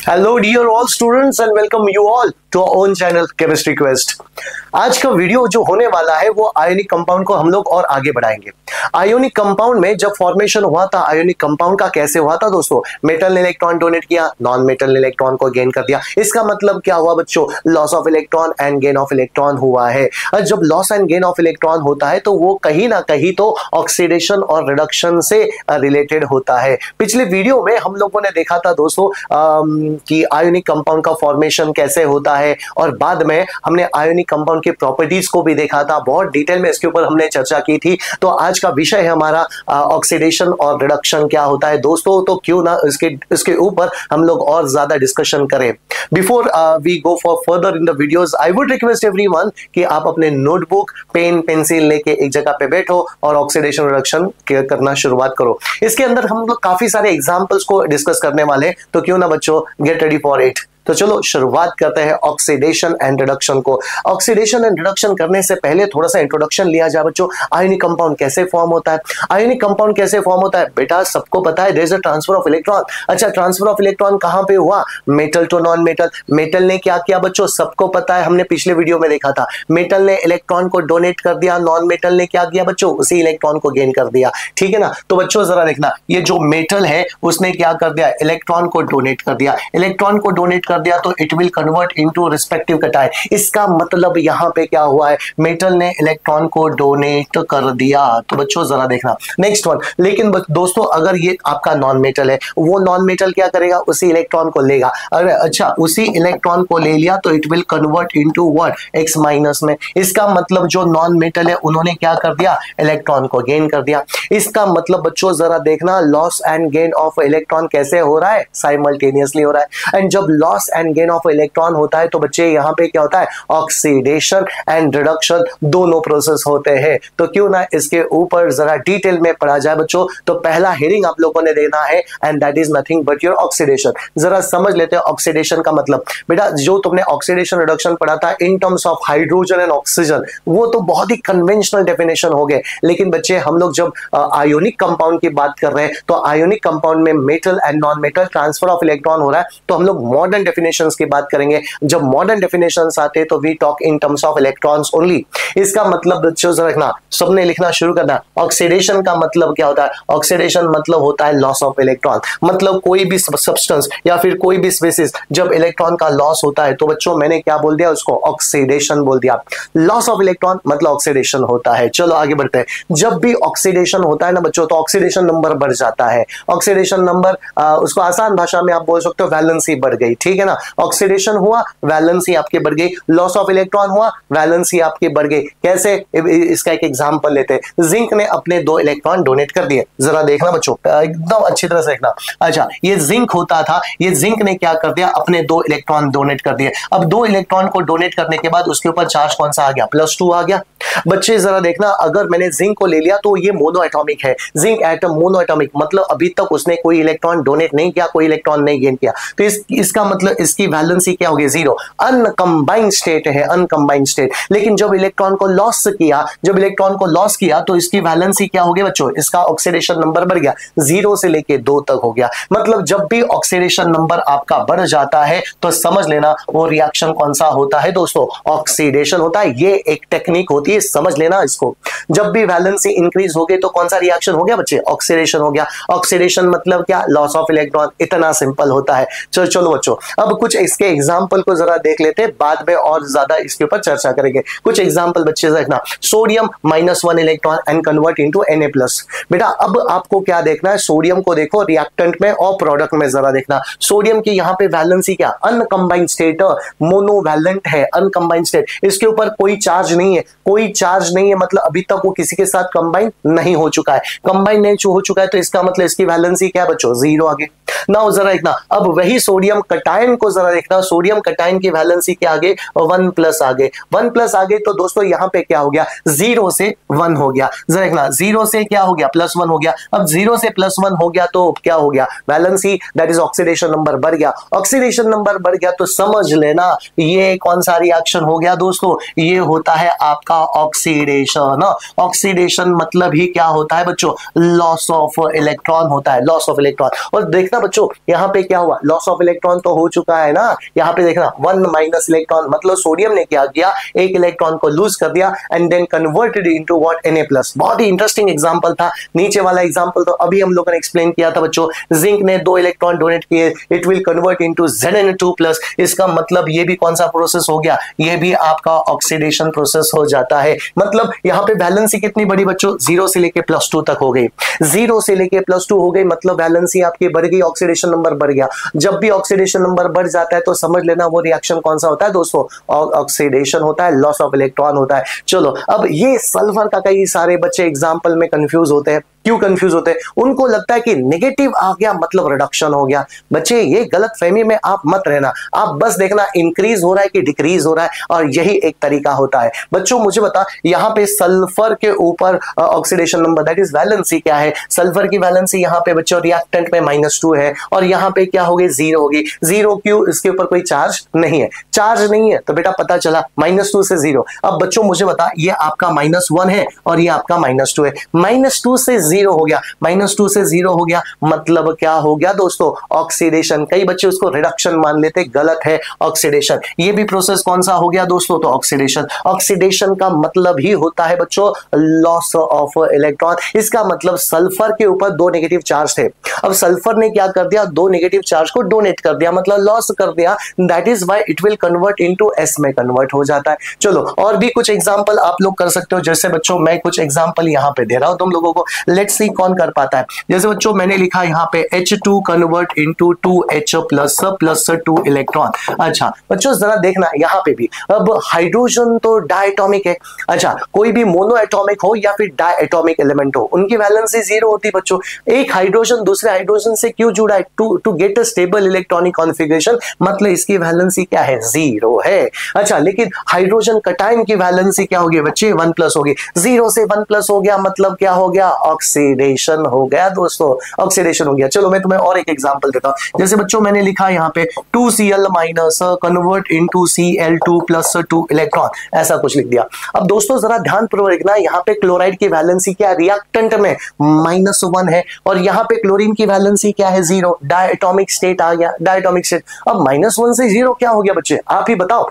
Hello dear all students and welcome you all to our own channel chemistry quest. आज का video जो होने वाला है वो आयोनिक कंपाउंड को हम लोग और आगे बढ़ाएंगे। आयोनिक कंपाउंड में जब फॉर्मेशन हुआ था आयोनिक कंपाउंड का कैसे हुआ था दोस्तों, मेटल ने इलेक्ट्रॉन डोनेट किया, नॉन मेटल ने इलेक्ट्रॉन को गेन कर दिया। इसका मतलब क्या हुआ बच्चों, loss of electron and gain of electron हुआ है। और जब loss and gain of electron होता है तो वो कहीं ना कहीं तो ऑक्सीडेशन और रिडक्शन से रिलेटेड होता है। पिछले वीडियो में हम लोगों ने देखा था दोस्तों कि आयोनिक कंपाउंड का फॉर्मेशन कैसे होता है और बाद में हमने आयोनिक कंपाउंड की प्रॉपर्टीज को भी देखा था, बहुत डिटेल में इसके ऊपर हमने चर्चा की थी। तो आज का विषय है हमारा ऑक्सीडेशन और रिडक्शन क्या होता है दोस्तों, तो क्यों ना इसके ऊपर हम लोग और ज्यादा डिस्कशन करें। Before we go for further in the videos, I would request everyone कि आप अपने नोटबुक पेन पेंसिल लेके एक जगह पे बैठो और ऑक्सीडेशन रिडक्शन करना शुरुआत करो। इसके अंदर हम लोग काफी सारे एग्जांपल्स को डिस्कस करने वाले, तो क्यों ना बच्चों गेट रेडी फॉर इट। तो चलो शुरुआत करते हैं ऑक्सीडेशन एंड रिडक्शन को। ऑक्सीडेशन एंड रिडक्शन करने से पहले थोड़ा सा इंट्रोडक्शन लिया जाए बच्चों। आयोनिक कंपाउंड कैसे फॉर्म होता है? आयोनिक कंपाउंड कैसे फॉर्म होता है बेटा, सबको पता है, there is a transfer of electron. अच्छा, ट्रांसफर ऑफ इलेक्ट्रॉन कहां पे हुआ? Metal to non metal. Metal ने क्या किया बच्चों, सबको पता है, हमने पिछले वीडियो में देखा था। मेटल ने इलेक्ट्रॉन को डोनेट कर दिया, नॉन मेटल ने क्या किया बच्चों, उसी इलेक्ट्रॉन को गेन कर दिया। ठीक है ना? तो बच्चों जरा देखना, ये जो मेटल है उसने क्या कर दिया, इलेक्ट्रॉन को डोनेट कर दिया। इलेक्ट्रॉन को डोनेट कर दिया तो it will convert into respective cation. इसका मतलब यहां पे क्या हुआ है, मेटल ने इलेक्ट्रॉन को डोनेट कर दिया। तो बच्चों जरा देखना नेक्स्ट वन। लेकिन दोस्तों अगर ये आपका नॉन मेटल है, वो नॉन मेटल क्या करेगा, उसी इलेक्ट्रॉन को लेगा। अगर अच्छा उसी इलेक्ट्रॉन को ले लिया तो it will convert into what, x minus में। इसका मतलब जो नॉन मेटल है उन्होंने क्या कर दिया, इलेक्ट्रॉन को गेन कर दिया। इसका मतलब बच्चों जरा देखना, loss and gain of electron कैसे हो रहा है, साइमल्टेनियसली हो रहा है। एंड जब loss and gain of electron होता है तो बच्चे यहाँ पे क्या होता है, ऑक्सीडेशन एंड रिडक्शन दोनों प्रोसेस होते हैं। तो क्यों ना इसके ऊपर जरा डिटेल में पढ़ा जाए बच्चों। तो पहला हेडिंग आप लोगों ने देना है and that is nothing but your oxidation. जरा समझ लेते हैं ऑक्सीडेशन का मतलब। बेटा जो तुमने ऑक्सीडेशन रिडक्शन पढ़ा था इन terms of hydrogen and oxygen, वो तो बहुत ही कन्वेंशनल डेफिनेशन हो गए। लेकिन बच्चे हम लोग जब आयोनिक कंपाउंड की बात कर रहे हैं तो आयोनिक कंपाउंड में metal and non metal transfer of electron हो रहा है, तो हम लोग मॉडर्न डेफिनेशंस की बात करेंगे। जब मॉडर्न डेफिनेशंस आते हैं तो we talk in terms of electrons only. इसका मतलब बच्चों रखना, सबने लिखना शुरू करना। ऑक्सीडेशन का मतलब क्या होता है, ऑक्सीडेशन मतलब होता है लॉस ऑफ इलेक्ट्रॉन। मतलब कोई भी सब्सटेंस या फिर कोई भी स्पीसीज जब इलेक्ट्रॉन का लॉस होता है तो बच्चों मैंने क्या बोल दिया, उसको ऑक्सीडेशन बोल दिया। लॉस ऑफ इलेक्ट्रॉन मतलब ऑक्सीडेशन होता है। चलो आगे बढ़ते हैं। जब भी ऑक्सीडेशन होता है ना बच्चों तो ऑक्सीडेशन नंबर बढ़ जाता है। ऑक्सीडेशन नंबर उसको आसान भाषा में आप बोल सकते हो वैलेंसी बढ़ गई। ठीक है ना? ऑक्सीडेशन हुआ, वैलेंसी आपकी बढ़ गई। लॉस ऑफ इलेक्ट्रॉन हुआ, वैलेंसी आपकी बढ़ गई। कैसे, इसका एक एग्जांपल लेते हैं। जिंक ने अपने 2 इलेक्ट्रॉन डोनेट कर दिए। जरा देखना बच्चों, एकदम अच्छी तरह से देखना। अच्छा, ये जिंक होता था, ये जिंक ने क्या कर दिया, अपने 2 इलेक्ट्रॉन डोनेट कर दिए। अब 2 इलेक्ट्रॉन को डोनेट करने के बाद उसके ऊपर चार्ज कौन सा आ गया, +2 आ गया। बच्चे जरा देखना, अगर मैंने जिंक को ले लिया तो ये मोनो एटॉमिक है। जिंक एटम मोनो एटॉमिक मतलब अभी तक उसने कोई इलेक्ट्रॉन डोनेट नहीं किया, कोई इलेक्ट्रॉन नहीं गेन किया। तो इसका मतलब इसकी वैलेंसी क्या होगी, 0। अनकंबाइंड स्टेट है, अनकंबाइंड स्टेट। लेकिन जब इलेक्ट्रॉन को लॉस किया, जब इलेक्ट्रॉन को लॉस किया तो इसकी वैलेंसी क्या होगी बच्चों, इसका ऑक्सीडेशन नंबर बढ़ गया, 0 से लेके 2 तक हो गया। मतलब जब भी ऑक्सीडेशन नंबर आपका बढ़ जाता है तो समझ लेना वो रिएक्शन कौन सा होता है दोस्तों, ऑक्सीडेशन होता है। ये एक टेक्निक होती है, समझ लेना इसको। जब भी वैलेंसी इंक्रीज हो गई तो कौन सा रिएक्शन हो गया बच्चे, ऑक्सीडेशन हो गया। ऑक्सीडेशन मतलब क्या, लॉस ऑफ इलेक्ट्रॉन। इतना सिंपल होता है। चलो बच्चों अब कुछ इसके एग्जांपल को जरा देख लेते हैं, बाद में और ज्यादा इसके ऊपर चर्चा करेंगे। कुछ एग्जांपल बच्चे देखना, sodium -1 electron and convert into Na+। बेटा अब आपको क्या देखना है, सोडियम को देखो रिएक्टेंट में और प्रोडक्ट में। जरा देखना सोडियम की यहाँ पे वैलेंसी क्या, अनकंबाइंड स्टेट, मोनोवैलेंट है, अनकंबाइंड स्टेट। इसके ऊपर कोई चार्ज नहीं है, कोई चार्ज नहीं है मतलब अभी तक वो किसी के साथ कंबाइन नहीं हो चुका है। कंबाइन नहीं हो चुका है तो इसका मतलब इसकी वैलेंसी क्या है बच्चों, 0 आगे। ना जरा देखना, अब वही सोडियम कटायन को जरा देखना, सोडियम कटायन की वैलेंसी क्या आगे, 1+ आगे। 1+ आगे तो दोस्तों यहाँ पे क्या हो गया, 0 से 1 हो गया। जरा देखना 0 से क्या हो गया, +1 हो गया। अब 0 से +1 हो गया तो क्या हो गया, valency that is oxidation number बढ़ गया। ऑक्सीडेशन नंबर बढ़ गया तो समझ लेना ये कौन सा रिएक्शन हो गया दोस्तों, ये होता है आपका ऑक्सीडेशन। ऑक्सीडेशन मतलब ही क्या होता है बच्चों, लॉस ऑफ इलेक्ट्रॉन होता है, लॉस ऑफ इलेक्ट्रॉन। और देखना बच्चों यहाँ पे क्या हुआ, लॉस ऑफ इलेक्ट्रॉन तो हो चुका है ना। यहाँ पे देखना 1 माइनस इलेक्ट्रॉन, मतलब सोडियम ने क्या किया, एक इलेक्ट्रॉन को लूज कर दिया and then converted into what, Na+। बहुत ही इंटरेस्टिंग एग्जांपल था। नीचे वाला एग्जांपल तो अभी हम लोगों ने एक्सप्लेन किया था बच्चों, जिंक ने 2 इलेक्ट्रॉन डोनेट किए, it will convert into Zn2+। इसका मतलब ये भी कौन सा प्रोसेस हो गया, ये भी आपका ऑक्सीडेशन प्रोसेस हो जाता है। मतलब यहाँ पे वैलेंसी कितनी बड़ी बच्चों, 0 से लेके +2 तक हो गई, 0 से लेके +2 हो गई, मतलब वैलेंसी आपकी बढ़ गई, ऑक्सीडेशन नंबर बढ़ गया। जब भी ऑक्सीडेशन नंबर बढ़ जाता है तो समझ लेना वो रिएक्शन कौन सा होता है दोस्तों, ऑक्सीडेशन होता है, लॉस ऑफ इलेक्ट्रॉन होता है। चलो अब ये सल्फर का कई सारे बच्चे एग्जाम्पल में कंफ्यूज होते हैं। क्यों कंफ्यूज होते हैं, उनको लगता है कि नेगेटिव आ गया मतलब रिडक्शन हो गया। बच्चे ये गलत फहमी में आप मत रहना, आप बस देखना इंक्रीज हो रहा है कि डिक्रीज हो रहा है, और यही एक तरीका होता है। बच्चों मुझे बता, यहाँ पे सल्फर के ऊपर oxidation number that is valency क्या है, सल्फर की वैलेंसी यहाँ पे बच्चों रिएक्टेंट में -2 है, और यहाँ पे क्या होगी, 0 होगी। 0 क्यों, इसके ऊपर कोई चार्ज नहीं है, चार्ज नहीं है तो बेटा पता चला -2 से 0। अब बच्चों मुझे बता, ये आपका -1 है और ये आपका -2 है, -2 से 0 हो गया, -2 से 0 हो गया, मतलब क्या हो गया दोस्तों, ऑक्सीडेशन। कई बच्चे उसको रिडक्शन मान लेते, गलत है, ऑक्सीडेशन। ये भी प्रोसेस कौन सा हो गया दोस्तों, तो ऑक्सीडेशन। ऑक्सीडेशन का मतलब ही होता है बच्चों लॉस ऑफ इलेक्ट्रॉन। इसका मतलब सल्फर के ऊपर 2 नेगेटिव चार्ज थे, अब सल्फर ने क्या कर दिया, 2 नेगेटिव चार्ज को डोनेट कर दिया, मतलब लॉस कर दिया, that is why it will convert into S में कन्वर्ट हो जाता है। चलो और भी कुछ एग्जांपल आप लोग कर सकते हो, जैसे बच्चों मैं कुछ एग्जांपल यहां पे दे रहा हूं तुम लोगों को, लेट्स सी कौन कर पाता है। जैसे बच्चों मैंने लिखा यहाँ पे H2 convert into 2H plus 2 electron. अच्छा बच्चों जरा देखना यहाँ पे भी, अब हाइड्रोजन तो डायटोमिक है, अच्छा कोई भी मोनो एटॉमिक हो या फिर डायटोमिक एलिमेंट हो, उनकी वैलेंसी 0 होती है बच्चों। एक हाइड्रोजन दूसरे हाइड्रोजन से क्यों जुड़ा है, to get a stable electronic configuration, मतलब इसकी वैलेंसी क्या है, 0 है। अच्छा लेकिन हाइड्रोजन कटायन की वैलेंसी क्या होगी बच्चे, 1+ होगी, 0 से 1+ हो गया, मतलब क्या हो गया, ऑक्सीडेशन हो गया दोस्तों, ऑक्सीडेशन हो गया। चलो मैं तुम्हें और एक एग्जांपल देता हूं, जैसे बच्चों मैंने लिखा यहाँ पे 2Cl- convert into Cl2+2 electron, ऐसा कुछ लिख दिया। अब दोस्तों जरा ध्यानपूर्वक देखना, यहाँ पे क्लोराइड की वैलेंसी क्या है, रिएक्टेंट में -1 है, और यहाँ पे क्लोरीन की वैलेंसी क्या है, 0, डायटोमिक स्टेट आ गया, डायटोमिक स्टेट। अब -1 से 0 क्या हो गया बच्चे, आप ही बताओ।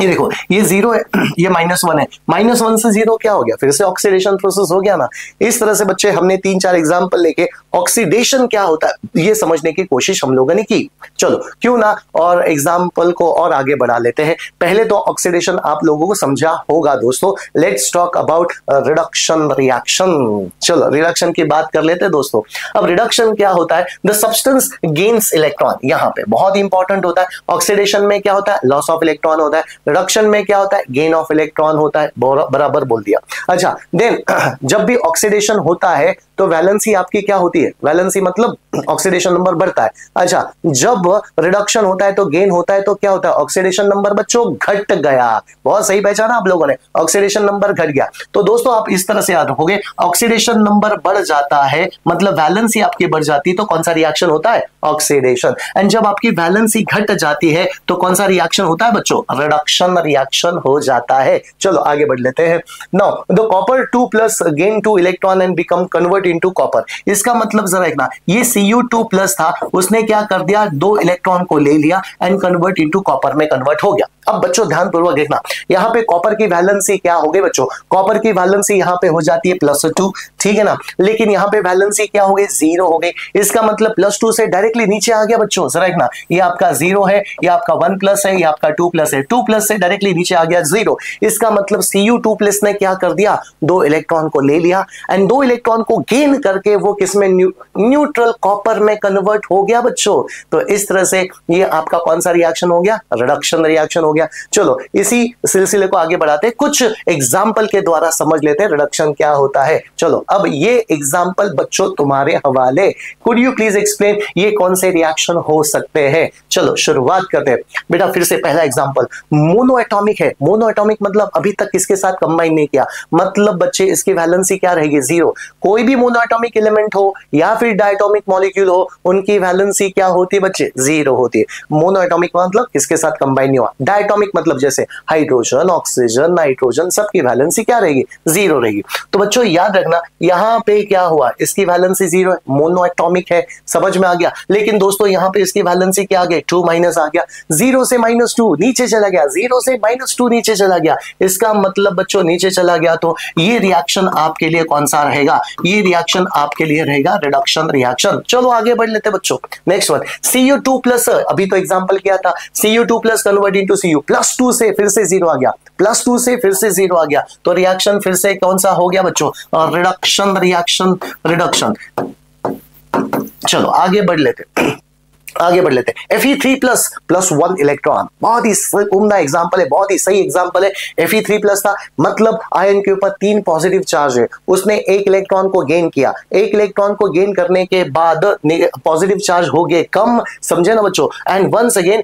ये देखो ये 0 है, ये -1 है, -1 से 0 क्या हो गया, फिर से ऑक्सीडेशन प्रोसेस हो गया ना। इस तरह से बच्चे हमने 3-4 एग्जांपल लेके ऑक्सीडेशन क्या होता है ये समझने की कोशिश हम लोगों ने की। चलो क्यों ना और एग्जांपल को और आगे बढ़ा लेते हैं। पहले तो ऑक्सीडेशन आप लोगों को समझा होगा दोस्तों, let's talk about reduction reaction. चलो रिडक्शन की बात कर लेते हैं दोस्तों। अब रिडक्शन क्या होता है, द सब्सटेंस गेन्स इलेक्ट्रॉन, यहाँ पे बहुत इंपॉर्टेंट होता है। ऑक्सीडेशन में क्या होता है, लॉस ऑफ इलेक्ट्रॉन होता है, रिडक्शन में क्या होता है, गेन ऑफ इलेक्ट्रॉन होता है, बराबर बोल दिया। अच्छा देन जब भी ऑक्सीडेशन होता है तो वैलेंसी आपकी क्या होती है, वैलेंसी मतलब ऑक्सीडेशन नंबर बढ़ता है। अच्छा जब रिडक्शन होता है तो गेन होता है, तो क्या होता है, ऑक्सीडेशन नंबर बच्चों घट गया। बहुत सही पहचाना आप लोगों ने, ऑक्सीडेशन नंबर घट गया। तो दोस्तों आप इस तरह से याद रखोगे, ऑक्सीडेशन नंबर बढ़ जाता है मतलब वैलेंसी आपकी बढ़ जाती है, तो कौन सा रिएक्शन होता है, ऑक्सीडेशन। एंड जब आपकी वैलेंसी घट जाती है तो कौन सा रिएक्शन होता है बच्चों, रिडक्शन रिएक्शन हो जाता है। चलो आगे बढ़ लेते हैं। Now the copper 2+ gain 2 electron and become convert into copper. इसका मतलब जरा देखना, ये Cu2+ था, उसने क्या कर दिया, 2 इलेक्ट्रॉन को ले लिया एंड कन्वर्ट इनटू कॉपर में कन्वर्ट हो गया। अब बच्चों ध्यानपूर्वक देखना, यहाँ पे कॉपर की वैलेंसी क्या हो गई बच्चों, कॉपर की वैलेंसी यहाँ पे हो जाती है +2, ठीक है ना, लेकिन यहाँ पे वैलेंसी क्या हो गई, 0 हो गई। इसका मतलब +2 से डायरेक्टली नीचे आ गया बच्चों, जरा देखना, ये आपका 0 है, ये आपका 1+ है, ये आपका 2+ है, 2+ से डायरेक्टली नीचे आ गया 0। इसका मतलब Cu2+ ने क्या कर दिया, 2 इलेक्ट्रॉन को ले लिया एंड 2 इलेक्ट्रॉन को गेन करके वो किसमें, न्यूट्रल कॉपर में कन्वर्ट हो गया बच्चों। तो इस तरह से ये आपका कौन सा रिएक्शन हो गया, रिडक्शन रिएक्शन हो गया। चलो इसी सिलसिले को आगे बढ़ाते, कुछ एग्जाम्पल के द्वारा समझ लेते हैं रिडक्शन क्या होता है। चलो अब ये एग्जाम्पल बच्चों तुम्हारे हवाले, कुड यू प्लीज एक्सप्लेन ये कौन से रिएक्शन हो सकते हैं। चलो शुरुआत करते हैं बेटा, फिर से पहला एग्जाम्पल मोनो एटॉमिक है। मोनो एटॉमिक मतलब अभी तक किसके साथ कंबाइन नहीं किया, मतलब बच्चे इसकी वैलेंसी क्या रहेगी, 0। कोई भी मोनो एटॉमिक एलिमेंट हो या फिर डायटोमिक मॉलिक्यूल हो, उनकी वैलेंसी क्या होती है बच्चे, 0 होती है। मोनो एटॉमिक मतलब किसके साथ कंबाइन नहीं हुआ, डायटोमिक मतलब जैसे हाइड्रोजन, ऑक्सीजन, नाइट्रोजन, सबकी वैलेंसी क्या रहेगी? जीरो रहेगी। तो बच्चों याद रखना यहां पे क्या हुआ, इसकी वैलेंसी जीरो है, मोनोएटॉमिक है, समझ में आ गया। लेकिन दोस्तों यहां पे इसकी वैलेंसी क्या आ गई? 2 माइनस आ गया, 0 से -2 नीचे चला गया, 0 से -2 नीचे चला गया। इसका मतलब बच्चों नीचे चला गया तो ये रिएक्शन आपके लिए कौन सा रहेगा? ये रिएक्शन आपके लिए रहेगा रिडक्शन रिएक्शन। चलो आगे बढ़ लेते बच्चों। नेक्स्ट वन, Cu2+, अभी तो एग्जांपल किया था, Cu2+ कन्वर्ट इनटू Cu +2 से फिर से 0 आ गया, +2 से फिर से 0 आ गया, तो रिएक्शन फिर से कौन सा हो गया बच्चों? Reduction reaction, reduction. चलो आगे बढ़ लेते Fe3++1 इलेक्ट्रॉन, बहुत ही उम्दा एग्जांपल है, बहुत ही सही एग्जांपल है। Fe3+ था, मतलब आयन के ऊपर 3 पॉजिटिव चार्ज है, उसने 1 इलेक्ट्रॉन को गेन किया, 1 इलेक्ट्रॉन को गेन करने के बाद पॉजिटिव चार्ज हो गए कम, समझे ना बच्चों। एंड वंस अगेन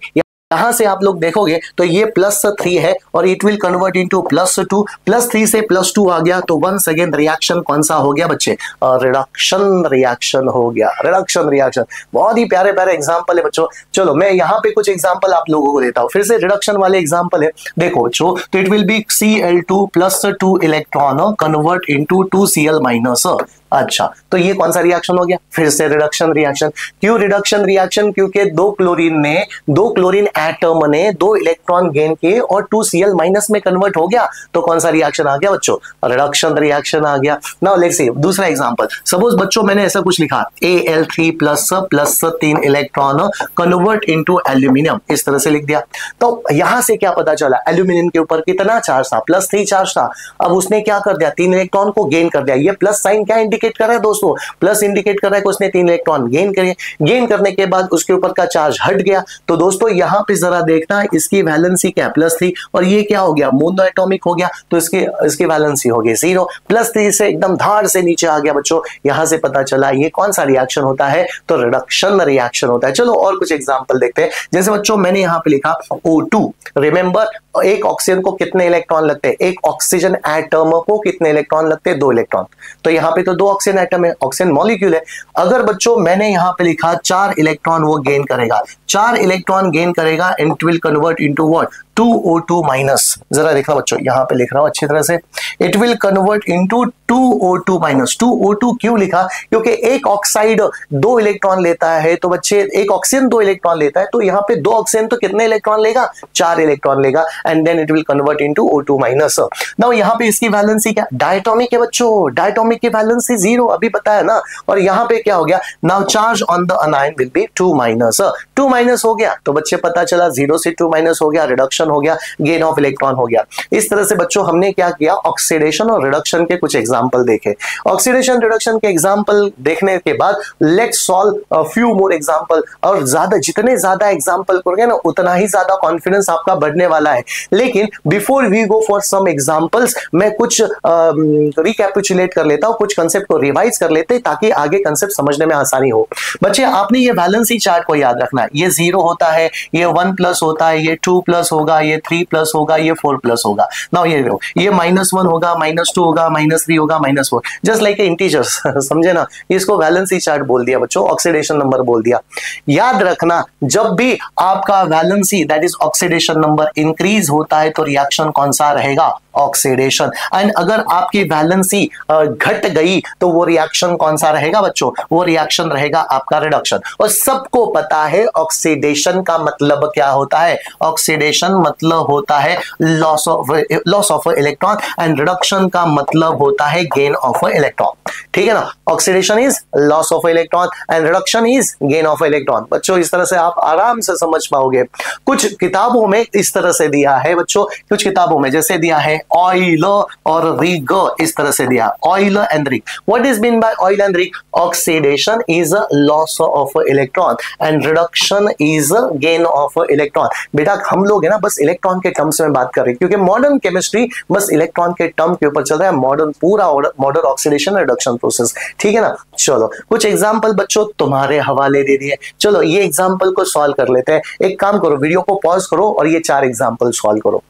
यहां से आप लोग देखोगे तो ये +3 है और इट विल कन्वर्ट इनटू +2, +3 से +2 आ गया, तो वंस अगेन रिएक्शन कौन सा हो गया बच्चे? रिडक्शन रिएक्शन हो गया, रिडक्शन रिएक्शन। बहुत ही प्यारे प्यारे एग्जांपल है बच्चों। चलो मैं यहां पे कुछ एग्जांपल आप लोगों को देता हूं, फिर से रिडक्शन वाले एग्जांपल है, देखो बच्चों। तो it will be Cl2+2 electron convert into 2Cl-। अच्छा, तो ये कौन सा रिएक्शन हो गया? फिर से रिडक्शन रिएक्शन। क्यों रिडक्शन रिएक्शन? क्योंकि दो क्लोरीन एटम ने 2 इलेक्ट्रॉन गेन किए और 2Cl- में कन्वर्ट हो गया, तो कौन सा रिएक्शन आ गया बच्चों? रिडक्शन रिएक्शन आ गया। नाउ लेट्स सी दूसरा एग्जांपल। सपोज बच्चों मैंने ऐसा कुछ लिखा, Al3++3 electron convert into aluminium, इस तरह से लिख दिया। तो यहां से क्या पता चला? एल्यूमिनियम के ऊपर कितना चार्ज था? +3 चार्ज था। अब उसने क्या कर दिया? 3 इलेक्ट्रॉन को गेन कर दिया। ये प्लस साइन क्या इंडिकेट कर रहा है दोस्तों? प्लस इंडिकेट कर रहा है कि उसने 3 इलेक्ट्रॉन गेन करे, गेन करने के बाद उसके ऊपर का चार्ज हट गया। तो दोस्तों यहां पे जरा देखना, इसकी वैलेंसी क्या? +3, और ये क्या हो गया? मोनोएटॉमिक हो गया, तो इसकी वैलेंसी हो गई 0। +3 से एकदम धार से नीचे आ गया बच्चों। यहां से पता चला ये कौन सा रिएक्शन होता है? तो रिडक्शन रिएक्शन होता है। चलो और कुछ एग्जांपल देखते हैं। जैसे बच्चों मैंने यहां पे लिखा O2, रिमेंबर एक ऑक्सीजन को कितने इलेक्ट्रॉन लगते हैं? एक ऑक्सीजन एटम को कितने इलेक्ट्रॉन लगते हैं? 2 इलेक्ट्रॉन। तो यहां पे तो 2 ऑक्सीजन एटम है, ऑक्सीजन मॉलिक्यूल है। अगर बच्चों मैंने यहां पे लिखा 4 इलेक्ट्रॉन वो गेन करेगा, 4 इलेक्ट्रॉन गेन करेगा and it will convert into what? 2O2-। जरा देखना बच्चों, यहां पे लिख रहा हूं अच्छी तरह से, it will convert into 2O2-। 2O2 क्यों लिखा? क्योंकि एक ऑक्साइड 2 इलेक्ट्रॉन लेता है, तो बच्चे एक ऑक्सीजन 2 इलेक्ट्रॉन लेता है, तो यहां पे 2 ऑक्सीजन तो कितने इलेक्ट्रॉन लेगा? 4 इलेक्ट्रॉन लेगा, and then it will convert into O2-। Now यहां पे इसकी वैलेंसी क्या? डायटोमिक है बच्चों, डायटोमिक की वैलेंसी 0 अभी पता है ना। और यहां पे क्या हो गया? Now charge on the अनायन will be 2-। 2- हो गया, तो बच्चे पता चला 0 से 2- हो गया, रिडक्शन हो गया, गेन ऑफ इलेक्ट्रॉन हो गया। इस तरह से बच्चों हमने क्या किया? ऑक्सीडेशन और रिडक्शन के कुछ एग्जांपल देखे। ऑक्सीडेशन रिडक्शन के एग्जांपल देखने के बाद let's solve a few more example. और जितने ज्यादा एग्जांपल करोगे ना उतना ही ज्यादा कॉन्फिडेंस आपका बढ़ने वाला है। लेकिन before we go for some examples, मैं कुछ रिकैपिचुलेट कर लेता हूं, कुछ कंसेप्ट को रिवाइज कर लेते हैं ताकि आगे कंसेप्ट समझने में आसानी हो। बच्चे आपने ये वैलेंसी चार्ट को याद रखना है, ये 0 होता है, ये 1+ होता है, ये 2+ होगा, ये 3+ होगा, ये 4+ होगा। नाउ ये -1 होगा, -2 होगा, -3 होगा, -4, जस्ट लाइक इंटीजर्स। समझे ना? इसको वैलेंसी चार्ट बोल दिया बच्चों, ऑक्सीडेशन नंबर बोल दिया। याद रखना जब भी आपका valency that is oxidation number increase होता है तो रिएक्शन कौन सा रहेगा? ऑक्सीडेशन। एंड अगर आपकी वैलेंसी घट गई तो वो रिएक्शन कौन सा रहेगा बच्चों? वो रिएक्शन रहेगा आपका रिडक्शन। और सबको पता है ऑक्सीडेशन का मतलब क्या होता है? ऑक्सीडेशन मतलब होता है loss of electron, and reduction का मतलब होता है गेन ऑफ इलेक्ट्रॉन। ठीक है ना? Oxidation is loss of electron and reduction is gain of electron. बच्चों इस तरह से आप आराम से समझ पाओगे। कुछ किताबों में इस तरह से दिया है बच्चों, कुछ किताबों में जैसे दिया है ऑयल और रिग, इस तरह से दिया oil and rig. What is mean by oil and rig? Oxidation is loss of electron and reduction is gain of electron. बेटा हम लोग है ना बस इलेक्ट्रॉन के टर्म्स में बात कर रहे हैं, क्योंकि मॉडर्न केमिस्ट्री बस इलेक्ट्रॉन के टर्म के ऊपर चल रहा है, मॉडर्न ऑक्सीडेशन रिडक्शन प्रोसेस। ठीक है ना? चलो कुछ एग्जांपल बच्चों तुम्हारे हवाले दे दिए। चलो ये एग्जांपल को सॉल्व कर लेते हैं। एक काम करो, वीडियो को पॉज करो और ये 4 एग्जांपल सॉल्व करो।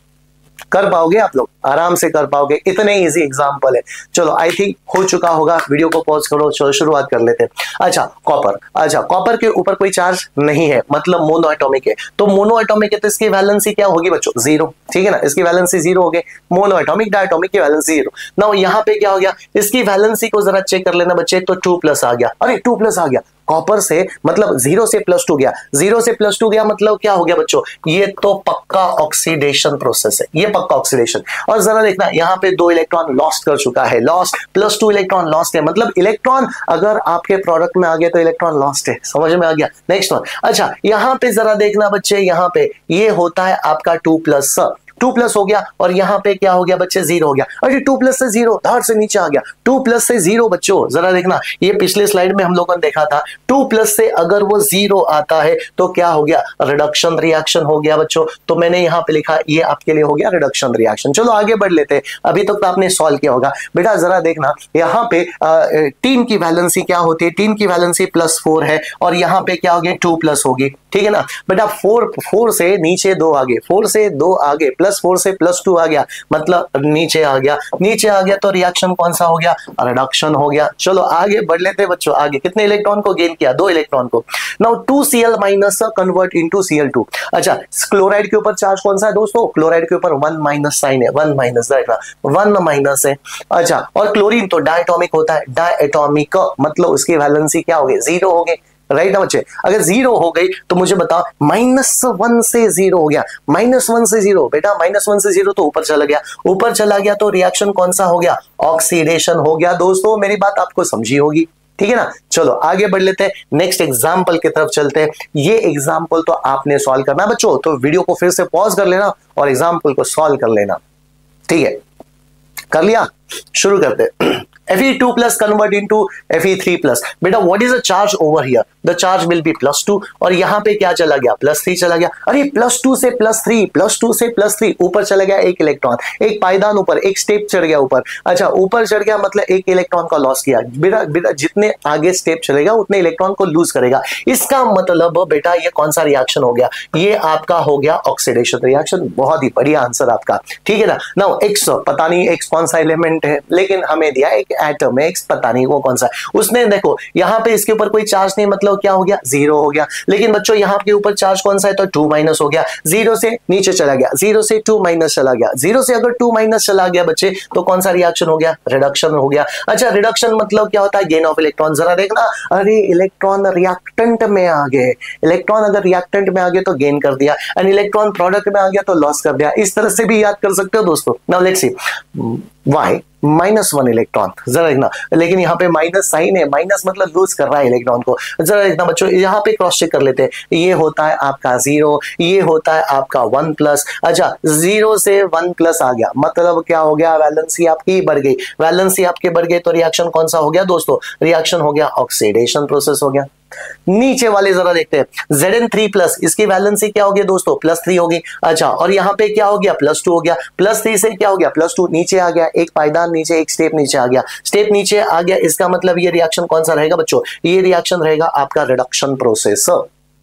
कर पाओगे आप लोग, आराम से कर पाओगे, इतने इजी एग्जांपल है। चलो आई थिंक हो चुका होगा, वीडियो को पॉज करो, चलो शुरुआत कर लेते हैं। अच्छा कॉपर, अच्छा कॉपर के ऊपर कोई चार्ज नहीं है, मतलब मोनो एटॉमिक है, तो मोनो एटॉमिक है तो इसकी वैलेंसी क्या होगी बच्चों, जीरो, ठीक है ना, इसकी वैलेंसी जीरो हो गई, मोनो एटॉमिक डायटोमिक की वैलेंसी जीरो। नाउ यहाँ पे क्या हो गया, इसकी वैलेंसी को जरा चेक कर लेना बच्चे, तो 2+ आ गया, अरे 2+ आ गया, कॉपर से मतलब 0 से +2 गया, 0 से +2 गया मतलब क्या हो गया बच्चों, ये तो पक्का ऑक्सीडेशन प्रोसेस है, ये पक्का ऑक्सीडेशन। और जरा देखना यहाँ पे 2 इलेक्ट्रॉन लॉस्ट कर चुका है, लॉस्ट, +2 इलेक्ट्रॉन लॉस्ट है, मतलब इलेक्ट्रॉन अगर आपके प्रोडक्ट में आ गए तो इलेक्ट्रॉन लॉस्ट है, समझ में आ गया। नेक्स्ट वन, अच्छा यहाँ पे जरा देखना बच्चे, यहाँ पे ये होता है आपका 2+ हो गया, और यहाँ पे क्या हो गया बच्चे, 0 हो गया, अरे 2+ से 0 धार से नीचे आ गया, 2+ से 0 बच्चों जरा देखना, ये पिछले स्लाइड में हम लोगों ने देखा था, 2+ से अगर वो 0 आता है तो क्या हो गया, रिडक्शन रिएक्शन हो गया बच्चों, तो मैंने यहाँ पे लिखा ये आपके लिए हो गया रिडक्शन रिएक्शन। चलो आगे बढ़ लेते हैं, अभी तक तो आपने सॉल्व किया होगा बेटा, जरा देखना यहाँ पे 3 की वैलेंसी क्या होती है, 3 की वैलेंसी +4 है, और यहाँ पे क्या होगी 2+ होगी, ठीक है ना बेटा, 4 से नीचे 2 आगे, 4 से 2 आगे, +4 से +2 आ गया, मतलब नीचे आ गया, नीचे आ गया तो रिएक्शन कौन सा हो गया, रिडक्शन हो गया। चलो आगे बढ़ लेते बच्चों, आगे कितने इलेक्ट्रॉन को गेन किया, 2 इलेक्ट्रॉन को। Now 2Cl- convert into Cl2। अच्छा क्लोराइड के ऊपर चार्ज कौन सा है दोस्तों, क्लोराइड के ऊपर 1- साइन है, 1- है। अच्छा और क्लोरीन तो डायटोमिक होता है, डायटोमिक मतलब उसकी वैलेंसी क्या हो गई, 0 हो गई, राइट ना बच्चे, अगर 0 हो गई तो मुझे बताओ -1 से 0 हो गया, -1 से 0 बेटा, -1 से 0 तो ऊपर चला गया, ऊपर चला गया तो रिएक्शन कौन सा हो गया, ऑक्सीडेशन हो गया। दोस्तों मेरी बात आपको समझी होगी, ठीक है ना। चलो आगे बढ़ लेते हैं, नेक्स्ट एग्जाम्पल की तरफ चलते हैं। ये एग्जाम्पल तो आपने सॉल्व करना बच्चों, तो वीडियो को फिर से पॉज कर लेना और एग्जाम्पल को सॉल्व कर लेना, ठीक है, कर लिया, शुरू करते हैं। Fe2+ convert into Fe3+। बेटा what is the charge over here, the charge will be +2, और यहां पे क्या चला गया, +3 चला गया, अरे +2 से +3, +2 से +3 ऊपर चला गया, एक इलेक्ट्रॉन, एक पायदान ऊपर, एक स्टेप चढ़ गया ऊपर। अच्छा ऊपर चढ़ गया मतलब एक इलेक्ट्रॉन का लॉस किया, बेटा जितने आगे स्टेप चलेगा उतने इलेक्ट्रॉन को लूज करेगा, इसका मतलब बेटा ये कौन सा रिएक्शन हो गया, ये आपका हो गया ऑक्सीडेशन रिएक्शन। बहुत ही बढ़िया आंसर आपका, ठीक है ना। नाउ X पता नहीं X कौन सा एलिमेंट है, लेकिन हमें दिया एक एटम है, X पता नहीं वो कौन सा है, उसने देखो यहाँ पे इसके ऊपर कोई चार्ज नहीं, मतलब क्या हो गया, 0 हो गया, लेकिन बच्चों यहाँ के ऊपर चार्ज कौन सा है, तो 2- हो गया, 0 से नीचे चला गया, 0 से 2- चला गया, 0 से अगर 2- चला गया बच्चे तो कौन सा रिएक्शन हो गया, रिडक्शन हो गया। अच्छा रिडक्शन मतलब क्या होता है, गेन ऑफ इलेक्ट्रॉन। जरा देखना, अरे इलेक्ट्रॉन रिएक्टेंट में आ गए, इलेक्ट्रॉन अगर रिएक्टेंट में आ गए तो गेन कर दिया, एंड इलेक्ट्रॉन प्रोडक्ट में आ गया तो लॉस कर दिया, इस तरह से भी याद कर सकते हो दोस्तों। Now let's see Y -1 electron, जरा देखना, लेकिन यहाँ पे माइनस साइन है, माइनस मतलब लूज कर रहा है इलेक्ट्रॉन को। जरा देखना बच्चों, यहाँ पे क्रॉस चेक कर लेते हैं, ये होता है आपका 0, ये होता है आपका 1+। अच्छा 0 से 1+ आ गया, मतलब क्या हो गया, वैलेंसी आपकी बढ़ गई, वैलेंसी आपके बढ़ गई तो रिएक्शन कौन सा हो गया दोस्तों, रिएक्शन हो गया ऑक्सीडेशन प्रोसेस हो गया। नीचे वाले जरा देखते हैं, Zn3+, इसकी वैलेंसी क्या होगी दोस्तों, +3 होगी। अच्छा और यहाँ पे क्या हो गया, +2 हो गया, +3 से क्या हो गया, +2 नीचे आ गया, एक पायदान नीचे, एक स्टेप नीचे आ गया, स्टेप नीचे आ गया, इसका मतलब ये रिएक्शन कौन सा रहेगा बच्चों, ये रिएक्शन रहेगा आपका रिडक्शन प्रोसेस,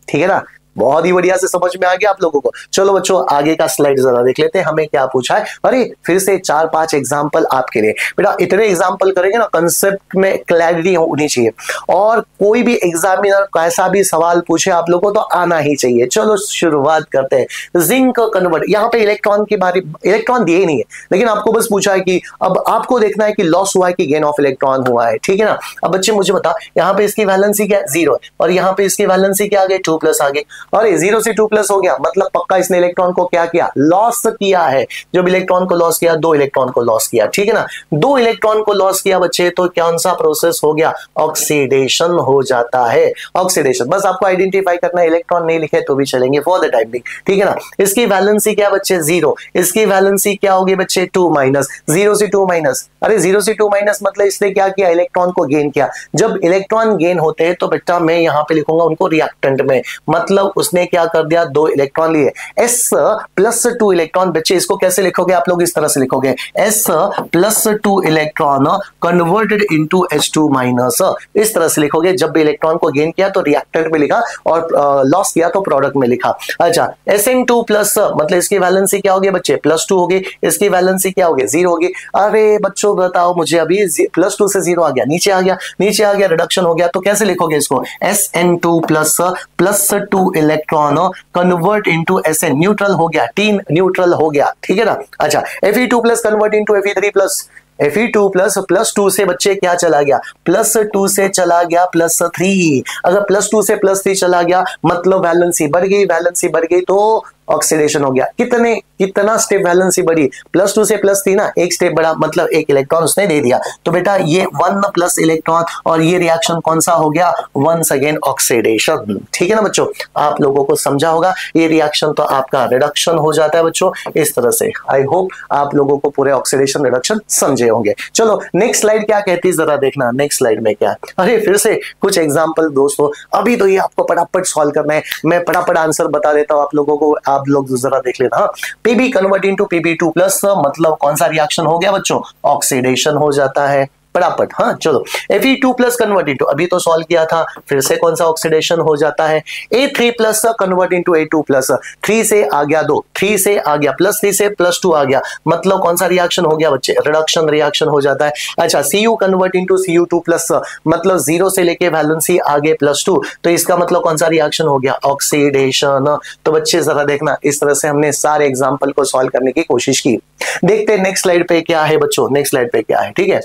ठीक है ना। बहुत ही बढ़िया से समझ में आ गया आप लोगों को। चलो बच्चों आगे का स्लाइड जरा देख लेते हैं, हमें क्या पूछा है। अरे फिर से 4-5 एग्जांपल आपके लिए, बेटा इतने एग्जांपल करेंगे ना, कंसेप्ट में क्लैरिटी होनी चाहिए, और कोई भी एग्जामिनर कैसा भी सवाल पूछे आप लोगों को तो आना ही चाहिए। चलो शुरुआत करते हैं। जिंक कन्वर्ट, यहाँ पे इलेक्ट्रॉन की बारी, इलेक्ट्रॉन दिए नहीं है, लेकिन आपको बस पूछा है कि अब आपको देखना है कि लॉस हुआ है कि गेन ऑफ इलेक्ट्रॉन हुआ है, ठीक है ना। अब बच्चे मुझे बता, यहाँ पे इसकी वैलेंसी क्या है, 0 है, और यहाँ पे इसकी वैलेंसी क्या आ गई, 2+ आ गई, और 0 से 2+ हो गया, मतलब पक्का इसने इलेक्ट्रॉन को क्या किया, लॉस किया है। जब इलेक्ट्रॉन को लॉस किया, 2 इलेक्ट्रॉन को लॉस किया, ठीक है ना, 2 इलेक्ट्रॉन को लॉस किया बच्चे, तो कौन सा प्रोसेस हो गया, ऑक्सीडेशन हो जाता है, ऑक्सीडेशन। बस आपको आइडेंटिफाई करना है, इलेक्ट्रॉन नहीं लिखे तो भी चलेंगे फॉर द टाइम बिंग, ठीक है ना। इसकी वैलेंसी क्या बच्चे, 0, इसकी वैलेंसी क्या होगी बच्चे, 2-, 0 से 2-, अरे 0 से 2- मतलब इसने क्या किया, इलेक्ट्रॉन को गेन किया। जब इलेक्ट्रॉन गेन होते हैं तो बेटा मैं यहां पे लिखूंगा उनको रिएक्टेंट में, मतलब मतलब उसने क्या कर दिया, 2 इलेक्ट्रॉन लिए, S+2 इलेक्ट्रॉन। बच्चे इसको कैसे लिखोगे आप लोग, इस तरह से लिखोगे S+2 electron converted into H2-, इस तरह से लिखोगे। जब भी इलेक्ट्रॉन को गेन किया तो रिएक्टेंट में लिखा और लॉस किया तो प्रोडक्ट में लिखा। अच्छा, Sn2+, मतलब इसकी वैलेंसी क्या होगी बच्चे, +2 होगी। इसकी वैलेंसी क्या होगी, 0 होगी। अरे बच्चों बताओ मुझे, अभी +2 से 0 आ गया, नीचे आ गया, नीचे आ गया, रिडक्शन हो गया, तो कैसे लिखोगे इसको, Sn2+ +2 electron convert into Sn, neutral हो गया, T न्यूट्रल हो गया, ठीक है ना। अच्छा, Fe2+ convert into Fe3+, Fe2+ +2 से बच्चे क्या चला गया, +2 से चला गया +3। अगर +2 से +3 चला गया मतलब वैलेंसी बढ़ गई, वैलेंसी बढ़ गई तो ऑक्सीडेशन हो गया। कितना स्टेप वैलेंसी बढ़ी, +2 से +3 ना, एक स्टेप बढ़ा, मतलब एक इलेक्ट्रॉन उसने दे दिया। तो बेटा ये 1+ इलेक्ट्रॉन और ये रिएक्शन कौन सा हो गया, वंस अगेन ऑक्सीडेशन, ठीक है ना बच्चों। आप लोगों को समझा होगा, ये रिएक्शन तो आपका रिडक्शन हो जाता है बच्चों इस तरह से। आई होप आप लोगों को पूरे ऑक्सीडेशन रिडक्शन समझे होंगे। चलो नेक्स्ट स्लाइड क्या कहती है जरा देखना, नेक्स्ट स्लाइड में क्या है। अरे फिर से कुछ एग्जांपल दोस्तों, अभी तो ये आपको फटाफट सॉल्व करना है, मैं फटाफट आंसर बता देता हूं आप लोगों को, आप लोग जरा देख लेना। Pb कन्वर्ट इनटू Pb2+, मतलब कौन सा रिएक्शन हो गया बच्चों, ऑक्सीडेशन हो जाता है फटाफट। हाँ चलो, Fe2+ कन्वर्ट इनटू, अभी तो सॉल्व किया था, फिर से कौन सा ऑक्सीडेशन हो जाता है, A3+ कन्वर्ट इनटू A2+, 3 से आ गया 2, 3 से आ गया, +3 से +2 आ गया, मतलब कौन सा रिएक्शन हो गया बच्चे, रिडक्शन रिएक्शन हो जाता है। अच्छा, Cu कन्वर्ट इनटू Cu2+, मतलब 0 से लेके वैलेंसी आगे +2, तो इसका मतलब कौन सा रिएक्शन हो गया, ऑक्सीडेशन। तो बच्चे जरा देखना, इस तरह से हमने सारे एग्जाम्पल को सॉल्व करने की कोशिश की। देखते हैं नेक्स्ट स्लाइड पे क्या है बच्चों, नेक्स्ट स्लाइड पे क्या है, ठीक है।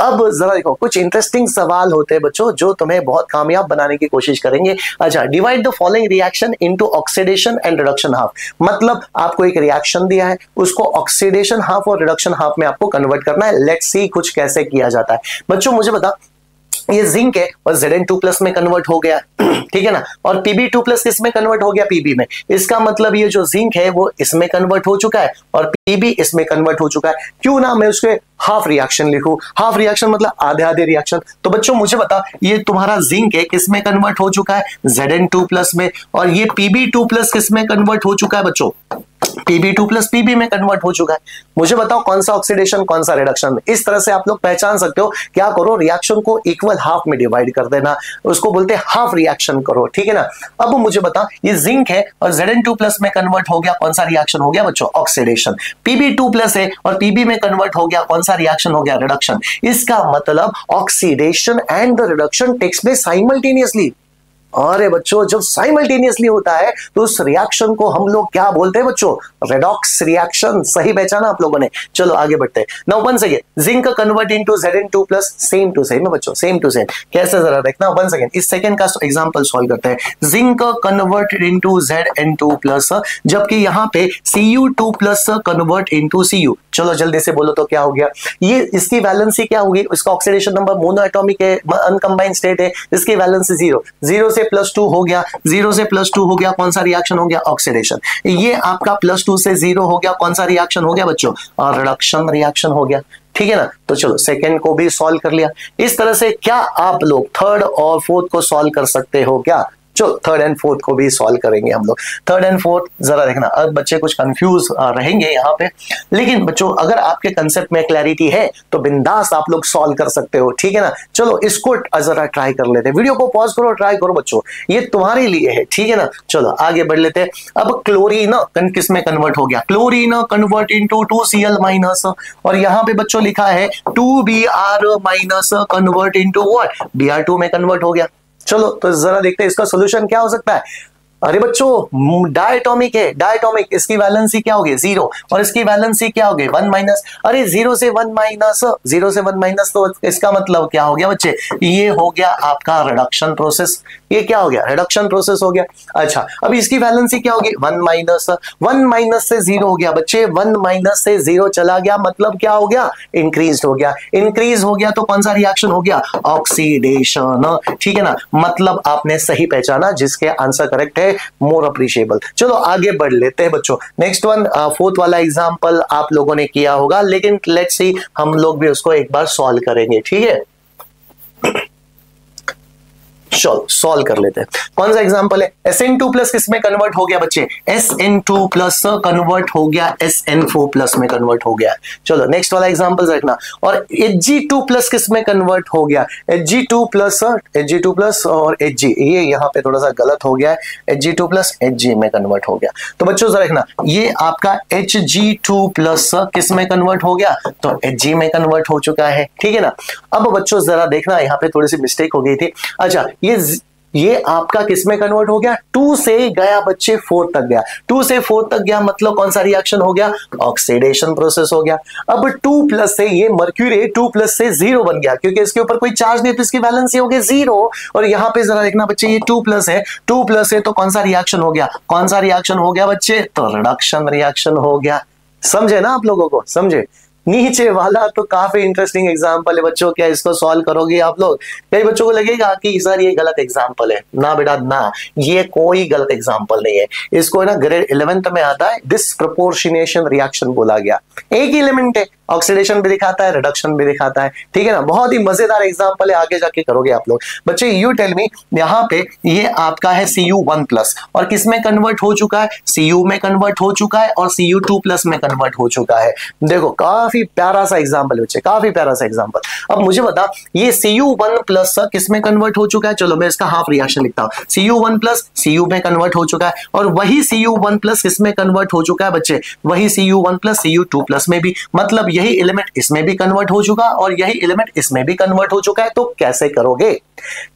अब जरा देखो, कुछ इंटरेस्टिंग सवाल होते हैं बच्चों जो तुम्हें बहुत कामयाब बनाने की कोशिश करेंगे। अच्छा, divide the following reaction into oxidation and reduction half, मतलब आपको एक रिएक्शन दिया है, उसको ऑक्सीडेशन हाफ और रिडक्शन हाफ में आपको कन्वर्ट करना है। लेट्स सी कुछ कैसे किया जाता है। बच्चों मुझे बता, ये जिंक है और Zn2+ में कन्वर्ट हो गया, ठीक है ना, और Pb2+ किसमें कन्वर्ट हो गया, Pb में। इसका मतलब ये जो जिंक है वो इसमें कन्वर्ट हो चुका है और Pb इसमें कन्वर्ट हो चुका है। क्यों ना मैं उसके हाफ रिएक्शन लिखूं, हाफ रिएक्शन मतलब आधे आधे रिएक्शन। तो बच्चों मुझे बता, ये तुम्हारा जिंक है किसमें कन्वर्ट हो चुका है, Zn2+ में, और ये Pb2+ किसमें कन्वर्ट हो चुका है बच्चों, Pb2+ Pb में कन्वर्ट हो चुका है। मुझे बताओ कौन सा ऑक्सीडेशन कौन सा रिडक्शन। इस तरह से आप लोग पहचान सकते हो। क्या करो, रिएक्शन को इक्वल हाफ में डिवाइड कर देना, उसको बोलते हैं हाफ रिएक्शन करो, ठीक है ना। अब मुझे बता, ये जिंक है और Zn2+ में कन्वर्ट हो गया, कौन सा रिएक्शन हो गया बच्चों, ऑक्सीडेशन। Pb2+ है और Pb में कन्वर्ट हो गया, कौन सा रिएक्शन हो गया, रिडक्शन। इसका मतलब oxidation and the reduction takes place simultaneously. अरे बच्चों, जब साइमल्टेनियसली होता है तो उस रिएक्शन को हम लोग क्या बोलते हैं बच्चों, रेडॉक्स रिएक्शन। सही पहचाना आप लोगों ने। चलो आगे बढ़ते हैं। Now once again, zinc convert into Zn2+, same to same है बच्चों, सेम टू सेम। कैसे जरा देखना, वंस अगेन इस सेकंड का एग्जांपल सॉल्व करते हैं। जिंक कन्वर्ट इनटू Zn2+, जबकि यहां पे Cu2+ कन्वर्ट इनटू Cu। चलो जल्दी से बोलो तो क्या हो गया, ये इसकी वैलेंसी क्या होगी, इसका ऑक्सीडेशन नंबर मोनो एटॉमिक है, अनकंबाइंड स्टेट है, इसकी वैलेंसी 0, 0 से +2 हो गया, 0 से +2 हो गया, कौन सा रिएक्शन हो गया, ऑक्सीडेशन। ये आपका +2 से 0 हो गया, कौन सा रिएक्शन हो गया बच्चों, और रिडक्शन रिएक्शन हो गया, ठीक है ना। तो चलो सेकंड को भी सॉल्व कर लिया। इस तरह से क्या आप लोग थर्ड और फोर्थ को सॉल्व कर सकते हो क्या, चलो थर्ड एंड फोर्थ को भी सॉल्व करेंगे हम लोग। थर्ड एंड फोर्थ जरा देखना, अब बच्चे कुछ कंफ्यूज रहेंगे यहाँ पे, लेकिन बच्चों अगर आपके कंसेप्ट में क्लैरिटी है तो बिंदास आप लोग सॉल्व कर सकते हो, ठीक है ना। चलो इसको जरा ट्राई कर लेते हैं, वीडियो को पॉज करो, ट्राई करो बच्चों, ये तुम्हारे लिए है, ठीक है ना। चलो आगे बढ़ लेते हैं। अब क्लोरीन किस में कन्वर्ट हो गया, क्लोरीन कन्वर्ट इनटू 2Cl-, और यहाँ पे बच्चों लिखा है 2Br- convert into what, Br2 में कन्वर्ट हो गया। चलो तो जरा देखते हैं इसका सॉल्यूशन क्या हो सकता है। अरे बच्चों डायटोमिक है, डायटोमिक, इसकी वैलेंसी क्या होगी 0 और इसकी वैलेंसी क्या होगी 1-। अरे 0 से 1-, तो इसका मतलब क्या हो गया बच्चे, ये हो गया आपका रिडक्शन प्रोसेस। ये क्या हो गया, रिडक्शन प्रोसेस हो गया। अच्छा अब इसकी वैलेंसी क्या होगी 1-, से 0 हो गया बच्चे, 1- से 0 चला गया, मतलब क्या हो गया, इंक्रीज हो गया। इंक्रीज हो गया तो कौन सा रिएक्शन हो गया, ऑक्सीडेशन, ठीक है ना। मतलब आपने सही पहचाना, जिसके आंसर करेक्ट है मोर अप्रिशिएबल। चलो आगे बढ़ लेते हैं बच्चों। नेक्स्ट वन, फोर्थ वाला एग्जांपल आप लोगों ने किया होगा, लेकिन लेट्स सी हम लोग भी उसको एक बार सॉल्व करेंगे, ठीक है। चलो सॉल्व कर लेते हैं। कौन सा एग्जांपल है? SN2 प्लस किसमें कन्वर्ट हो गया बच्चे? SN2 प्लस कन्वर्ट हो गया SN4 प्लस में कन्वर्ट हो गया। चलो नेक्स्ट वाला एग्जांपल रखना। और Hg2 प्लस किसमें कन्वर्ट हो गया? Hg2 प्लस और Hg, ये यहाँ पे थोड़ा सा गलत हो गया है, Hg2 प्लस Hg में कन्वर्ट हो गया। तो बच्चों जरा देखना, ये आपका Hg2 प्लस किस में कन्वर्ट हो गया? तो Hg में कन्वर्ट हो चुका है, ठीक है ना। अब बच्चों जरा देखना, यहाँ पे थोड़ी सी मिस्टेक हो गई थी। अच्छा, ये आपका किस में कन्वर्ट हो गया? 2 से गया बच्चे 4 तक गया। 2 से 4 तक गया मतलब कौन सा रिएक्शन हो गया? ऑक्सीडेशन प्रोसेस हो गया। अब 2 प्लस से ये मर्क्यूरी 2 प्लस से 0 बन गया, क्योंकि इसके ऊपर कोई चार्ज नहीं, तो इसकी वैलेंसी हो गई 0। और यहाँ पे जरा देखना बच्चे, ये 2 प्लस है, 2 प्लस है तो कौन सा रिएक्शन हो गया? कौन सा रिएक्शन हो गया बच्चे? तो रिडक्शन रिएक्शन हो गया। समझे ना आप लोगों को? समझे? नीचे वाला तो काफी इंटरेस्टिंग एग्जांपल है बच्चों। क्या इसको सॉल्व करोगे आप लोग? कई बच्चों को लगेगा कि सर ये गलत एग्जांपल है। ना बेटा ना, ये कोई गलत एग्जांपल नहीं है। इसको ना ग्रेड 11th में आता है डिसप्रपोर्शनेशन रिएक्शन बोला गया। एक ही एलिमेंट है, ऑक्सीडेशन भी दिखाता है, रिडक्शन भी दिखाता है, ठीक है ना। बहुत ही मजेदार एग्जांपल है, आगे जाके करोगे आप लोग। बच्चे यू टेल मी, यहाँ पे ये आपका है Cu1 प्लस और किस में कन्वर्ट हो चुका है? Cu में कन्वर्ट हो चुका है और Cu2 प्लस में कन्वर्ट हो चुका है। देखो काफी प्यारा सा एग्जांपल बच्चे, काफी प्यारा सा एग्जांपल। अब मुझे बता, ये Cu1 प्लस किस में कन्वर्ट हो चुका है? चलो मैं इसका हाफ रिएक्शन लिखता हूं। Cu1 प्लस Cu में कन्वर्ट हो चुका है और वही Cu1 प्लस किस में कन्वर्ट हो चुका है बच्चे? वही Cu1 प्लस Cu2 प्लस में भी, मतलब यही एलिमेंट इसमें भी कन्वर्ट हो चुका और यही एलिमेंट इसमें भी कन्वर्ट हो चुका है। तो कैसे करोगे?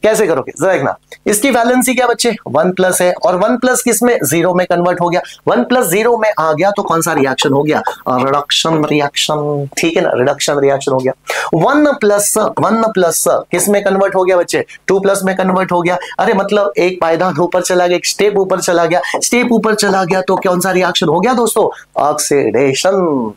कैसे करोगे जरा देखना। इसकी वैलेंसी क्या बच्चे? 1 प्लस है और 1 प्लस किसमें? 0 में कन्वर्ट हो गया। 1 प्लस 0 में आ गया तो कौन सा रिएक्शन हो गया? रिडक्शन रिएक्शन, ठीक है ना, रिडक्शन रिएक्शन हो गया। 1 प्लस किस में कन्वर्ट हो गया बच्चे? 2 प्लस में कन्वर्ट हो गया। अरे मतलब एक पायदान ऊपर चला गया, एक स्टेप ऊपर चला गया, स्टेप ऊपर चला गया तो कौन सा रिएक्शन हो गया दोस्तों? ऑक्सीडेशन।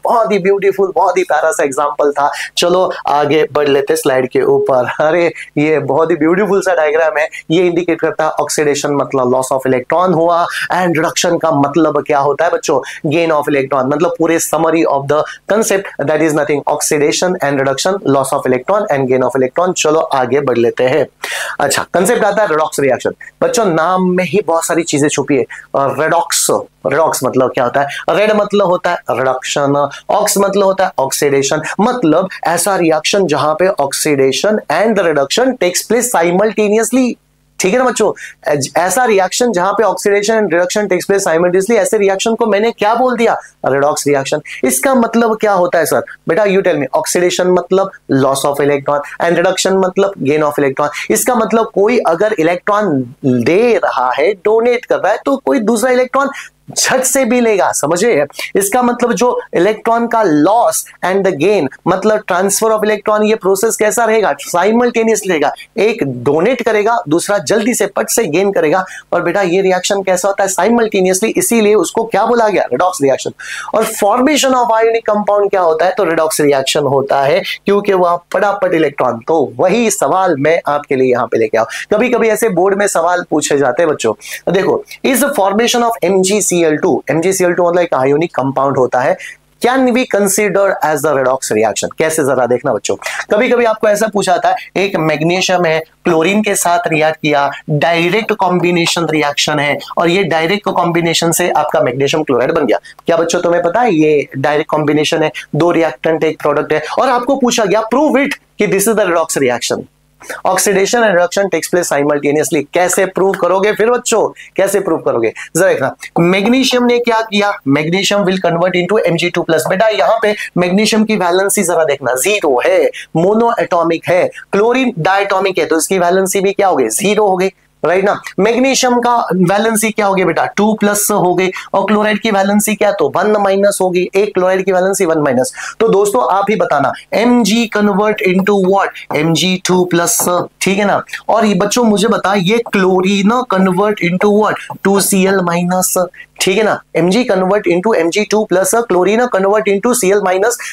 बहुत ही ब्यूटीफुल, बहुत ही प्यारा सा एग्जांपल था। चलो आगे बढ़ लेते स्लाइड के ऊपर। अरे ये बहुत ही ब्यूटीफुल सा डायग्राम है। ये इंडिकेट करता है ऑक्सीडेशन मतलब लॉस ऑफ इलेक्ट्रॉन हुआ, एंड रिडक्शन का मतलब क्या होता है बच्चों? Gain of electron. मतलब पूरे summary of the concept, that is nothing, oxidation and reduction, loss of electron and gain of electron. चलो आगे बढ़ लेते हैं। अच्छा, कंसेप्ट आता है रिडॉक्स रिएक्शन। बच्चों नाम में ही बहुत सारी चीजें छुपी है। रिडॉक्स, रिडॉक्स मतलब क्या होता है? रेड मतलब होता है रिडक्शन, ऑक्स मतलब होता है ऑक्सीडेशन, मतलब ऐसा रिएक्शन जहां पे oxidation and reduction takes place simultaneously. ठीक है ना बच्चों, ऐसा रिएक्शन जहां पे oxidation and reduction takes place simultaneously, ऐसे रिएक्शन को मैंने क्या बोल दिया? Redox reaction. इसका मतलब क्या होता है सर? बेटा यू टेल मी। ऑक्सीडेशन मतलब loss of electron and reduction मतलब गेन ऑफ इलेक्ट्रॉन। इसका मतलब कोई अगर इलेक्ट्रॉन दे रहा है, डोनेट कर रहा है, तो कोई दूसरा इलेक्ट्रॉन झट से भी लेगा, समझे? इसका मतलब जो इलेक्ट्रॉन का लॉस एंड द गेन मतलब ट्रांसफर ऑफ इलेक्ट्रॉन, ये प्रोसेस कैसा रहेगा? साइमल्टेनियसली रहेगा। एक डोनेट करेगा, दूसरा जल्दी से पट से गेन करेगा। और बेटा ये रिएक्शन कैसा होता है? साइमल्टेनियसली, इसीलिए उसको क्या बोला गया? Redox reaction. और फॉर्मेशन ऑफ आयोनिक कंपाउंड क्या होता है? तो रिडॉक्स रिएक्शन होता है, क्योंकि वह फटाफट इलेक्ट्रॉन। तो वही सवाल मैं आपके लिए यहाँ पे लेके आऊं। कभी कभी ऐसे बोर्ड में सवाल पूछे जाते हैं बच्चों। देखो, इज फॉर्मेशन ऑफ MgCl2 मतलब एक आयोनिक कंपाउंड होता है, can be considered as the redox reaction. कैसे जरा देखना बच्चों। कभी कभी आपको ऐसा पूछा था, एक मैग्नीशियम है, क्लोरीन के साथ रिएक्ट किया, डायरेक्ट कॉम्बिनेशन रिएक्शन है, और ये डायरेक्ट कॉम्बिनेशन से आपका मैग्नीशियम क्लोराइड बन गया। क्या बच्चों तुम्हें पता है ये डायरेक्ट कॉम्बिनेशन है, 2 रिएक्टेंट एक प्रोडक्ट है, और आपको पूछा गया प्रूव इट कि this is the redox reaction. Oxidation and reduction takes place simultaneously. कैसे प्रूव करोगे फिर बच्चों? कैसे प्रूव करोगे जरा देखना। मैग्नीशियम ने क्या किया? Magnesium will convert into Mg2+। बेटा यहाँ पे मैग्नीशियम की वैलेंसी जरा देखना 0 है, मोनो एटॉमिक है। क्लोरीन डायटॉमिक है, तो इसकी वैलेंसी भी क्या हो गई? 0 हो गई, राइट ना। मैग्नीशियम का वैलेंसी क्या हो गया बेटा? 2+ हो गई, और क्लोराइड की वैलेंसी क्या? तो 1- होगी। एक क्लोराइड की वैलेंसी 1-। तो दोस्तों आप ही बताना, Mg convert into what? Mg2+, ठीक है ना। और ये बच्चों मुझे बता, ये chlorine convert into what? 2Cl-, ठीक है ना। Mg convert into Mg2+, chlorine convert into Cl-,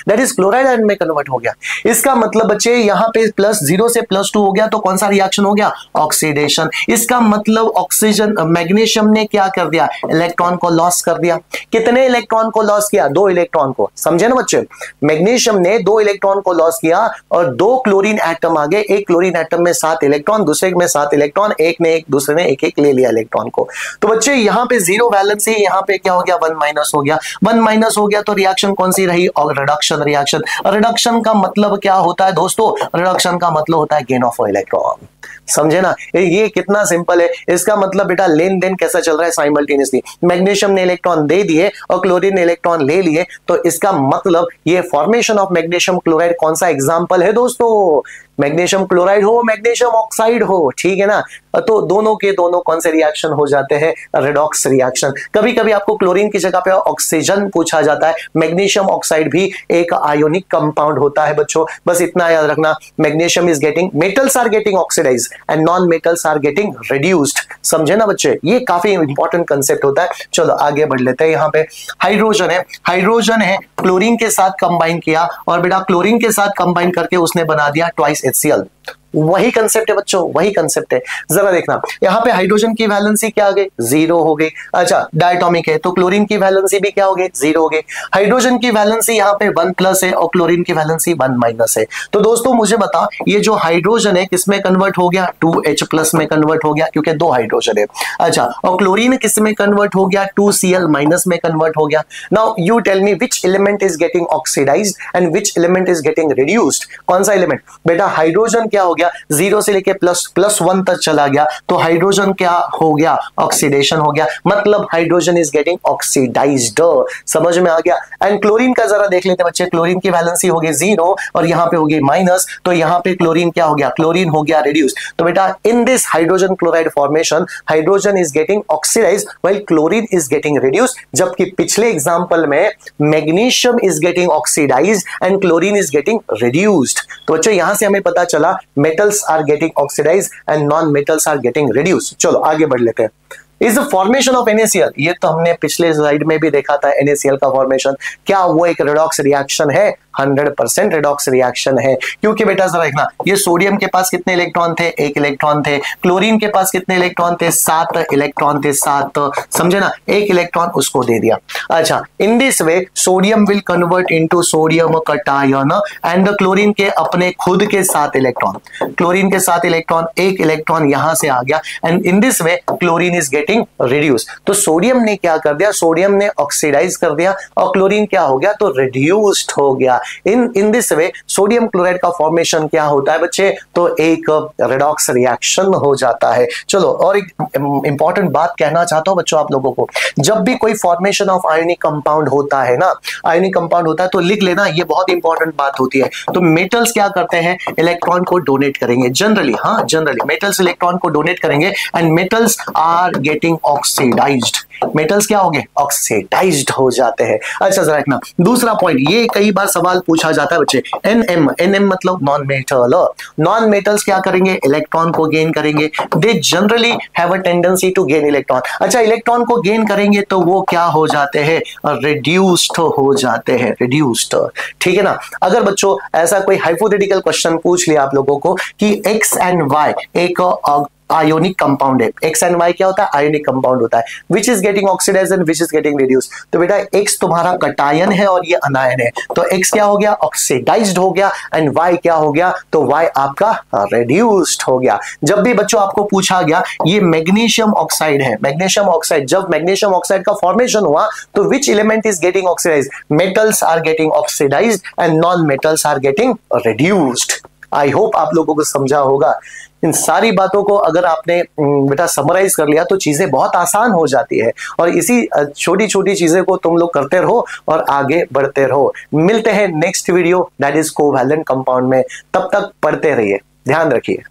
that is chloride ion में कन्वर्ट हो गया। इसका मतलब बच्चे यहाँ पे +0 से +2 हो गया, तो कौन सा रिएक्शन हो गया? ऑक्सीडेशन। इस इसका मतलब ऑक्सीजन मैग्नीशियम ने क्या कर दिया, इलेक्ट्रॉन को लॉस कर दिया। कितने इलेक्ट्रॉन को लॉस किया, 2 इलेक्ट्रॉन को, समझे ना बच्चे। मैग्नीशियम ने 2 इलेक्ट्रॉन को लॉस किया और 2 क्लोरीन एटम आ गए। एक क्लोरीन एटम में 7 इलेक्ट्रॉन, दूसरे में 7 इलेक्ट्रॉन, एक ने एक, दूसरे ने एक एक ले लिया इलेक्ट्रॉन को। तो बच्चे यहां पे 0 वैलेंसी, यहां पे क्या हो गया, 1 माइनस हो गया। 1 माइनस हो गया तो रिएक्शन कौन सी रही, और रिडक्शन रिएक्शन। रिडक्शन का मतलब क्या होता है दोस्तों, रिडक्शन का मतलब होता है गेन ऑफ इलेक्ट्रॉन, समझे ना। ये कितना सिंपल है। इसका मतलब बेटा लेन देन कैसा चल रहा है साइमल्टेनियसली, मैग्नीशियम ने इलेक्ट्रॉन दे दिए और क्लोरीन ने इलेक्ट्रॉन ले लिए, तो इसका मतलब ये फॉर्मेशन ऑफ मैग्नीशियम क्लोराइड कौन सा एग्जांपल है दोस्तों, मैग्नीशियम क्लोराइड हो, मैग्नीशियम ऑक्साइड हो, ठीक है ना। तो दोनों के दोनों कौन से रिएक्शन हो जाते हैं, रेडॉक्स रिएक्शन। कभी कभी आपको क्लोरीन की जगह पे ऑक्सीजन पूछा जाता है। मैग्नीशियम ऑक्साइड भी एक आयोनिक कंपाउंड होता है बच्चों, बस इतना याद रखना। Magnesium is getting, metals are getting oxidise and non metals are getting reduced, समझे ना बच्चे। ये काफी इंपॉर्टेंट कंसेप्ट होता है। चलो आगे बढ़ लेते हैं। यहाँ पे हाइड्रोजन है, हाइड्रोजन है, क्लोरीन के साथ कंबाइन किया और बेटा क्लोरीन के साथ कंबाइन करके उसने बना दिया ट्वाइस HCl। वही कंसेप्ट है बच्चों, वही कंसेप्ट है। जरा देखना यहाँ पे हाइड्रोजन की वैलेंसी क्या आ गई, 0 हो गई। अच्छा डायटोमिक है तो क्लोरीन की वैलेंसी भी क्या हो गई, 0 हो गई। हाइड्रोजन की वैलेंसी यहाँ पे 1 प्लस है और क्लोरीन की वैलेंसी 1 माइनस है। तो दोस्तों मुझे बता, ये जो हाइड्रोजन है किसमें कन्वर्ट हो गया, 2H प्लस में कन्वर्ट हो गया क्योंकि 2 हाइड्रोजन है। अच्छा और क्लोरीन किस में कन्वर्ट हो गया, 2Cl माइनस में कन्वर्ट हो गया। Now you tell me which element is getting oxidised and which element is getting reduced. कौन सा एलिमेंट बेटा, हाइड्रोजन क्या हो गया, 0 से लेके +1 तक चला गया तो हाइड्रोजन क्या हो गया, ऑक्सीडेशन हो गया, मतलब हाइड्रोजन इज गेटिंग ऑक्सीडाइज्ड। समझ में आ गया। एंड क्लोरीन का जरा देख लेते हैं बच्चे, क्लोरीन की वैलेंसी हो गई 0 और यहां पे हो गई माइनस, तो यहां पे क्लोरीन क्या हो गया, क्लोरीन हो गया रिड्यूस। तो बेटा in this hydrogen chloride formation hydrogen is getting oxidised while chlorine is getting reduce, जबकि पिछले एग्जांपल में magnesium is getting oxidised and chlorine is getting reduced. तो बच्चों यहां से हमें पता चला metals are getting oxidised and non metals are getting reduced. चलो आगे बढ़ लेते हैं। Is the formation of NaCl, ये तो हमने पिछले स्लाइड में भी देखा था। NaCl का फॉर्मेशन क्या वो एक रिडॉक्स रिएक्शन है, 100% रिडॉक्स रिएक्शन है। क्योंकि बेटा जरा देखना, ये सोडियम के पास कितने इलेक्ट्रॉन थे, 1 इलेक्ट्रॉन थे। क्लोरीन के पास कितने इलेक्ट्रॉन थे, 7 इलेक्ट्रॉन थे, 7, समझे ना, 1 इलेक्ट्रॉन उसको दे दिया। अच्छा in this way sodium will convert into sodium cation and the chlorine के अपने खुद के 7 इलेक्ट्रॉन, क्लोरीन के 7 इलेक्ट्रॉन, 1 इलेक्ट्रॉन यहां से आ गया and in this way chlorine is getting reduce. तो सोडियम ने क्या कर दिया, सोडियम ने ऑक्सीडाइज कर दिया और क्लोरीन क्या हो गया, तो रिड्यूस्ड हो गया। In this way sodium chloride का फॉर्मेशन क्या होता है बच्चे, तो एक रिडॉक्स रिएक्शन हो जाता है। चलो और एक इंपॉर्टेंट बात कहना चाहता हूं बच्चों आप लोगों को, जब भी कोई फॉर्मेशन ऑफ आयनिक कंपाउंड होता है ना, आयनिक कंपाउंड होता है तो लिख लेना, ये बहुत इंपॉर्टेंट बात होती है। तो मेटल्स क्या करते हैं, इलेक्ट्रॉन को डोनेट करेंगे जनरली, हाँ जनरली मेटल्स इलेक्ट्रॉन को डोनेट करेंगे and metals are getting oxidised. Metals क्या हो गए, ऑक्सीडाइज्ड हो जाते हैं। अच्छा जरा देखना दूसरा पॉइंट, ये कई बार सवाल पूछा जाता है बच्चे, NM मतलब नॉन मेटल। नॉन मेटल्स क्या करेंगे, इलेक्ट्रॉन को गेन करेंगे। They generally have a tendency to gain electron. अच्छा इलेक्ट्रॉन को गेन करेंगे तो वो क्या हो जाते हैं, रिड्यूस्ड हो जाते हैं, रिड्यूस्ड, ठीक है ना। अगर बच्चों ऐसा कोई हाइपोथेटिकल क्वेश्चन पूछ लिया आप लोगों को कि X एंड Y एक आयोनिक कंपाउंड है, X एंड Y क्या होता है, आयोनिक कंपाउंड होता है, which is getting oxidised and which is getting reduce. तो बेटा X तुम्हारा कटायन है और ये अनायन है, तो X क्या हो गया, ऑक्सीडाइज्ड हो गया एंड Y क्या हो गया, तो Y आपका रिड्यूस्ड हो गया। जब भी बच्चों आपको पूछा गया ये मैग्नीशियम ऑक्साइड है, मैग्नीशियम ऑक्साइड, जब मैग्नीशियम ऑक्साइड का फॉर्मेशन हुआ तो which element is getting oxidised, metals are getting oxidised and non metals are getting reduced. I hope आप लोगों को समझा होगा। इन सारी बातों को अगर आपने बेटा समराइज कर लिया तो चीजें बहुत आसान हो जाती है और इसी छोटी छोटी चीजें को तुम लोग करते रहो और आगे बढ़ते रहो। मिलते हैं next video that is covalent compound में, तब तक पढ़ते रहिए, ध्यान रखिए।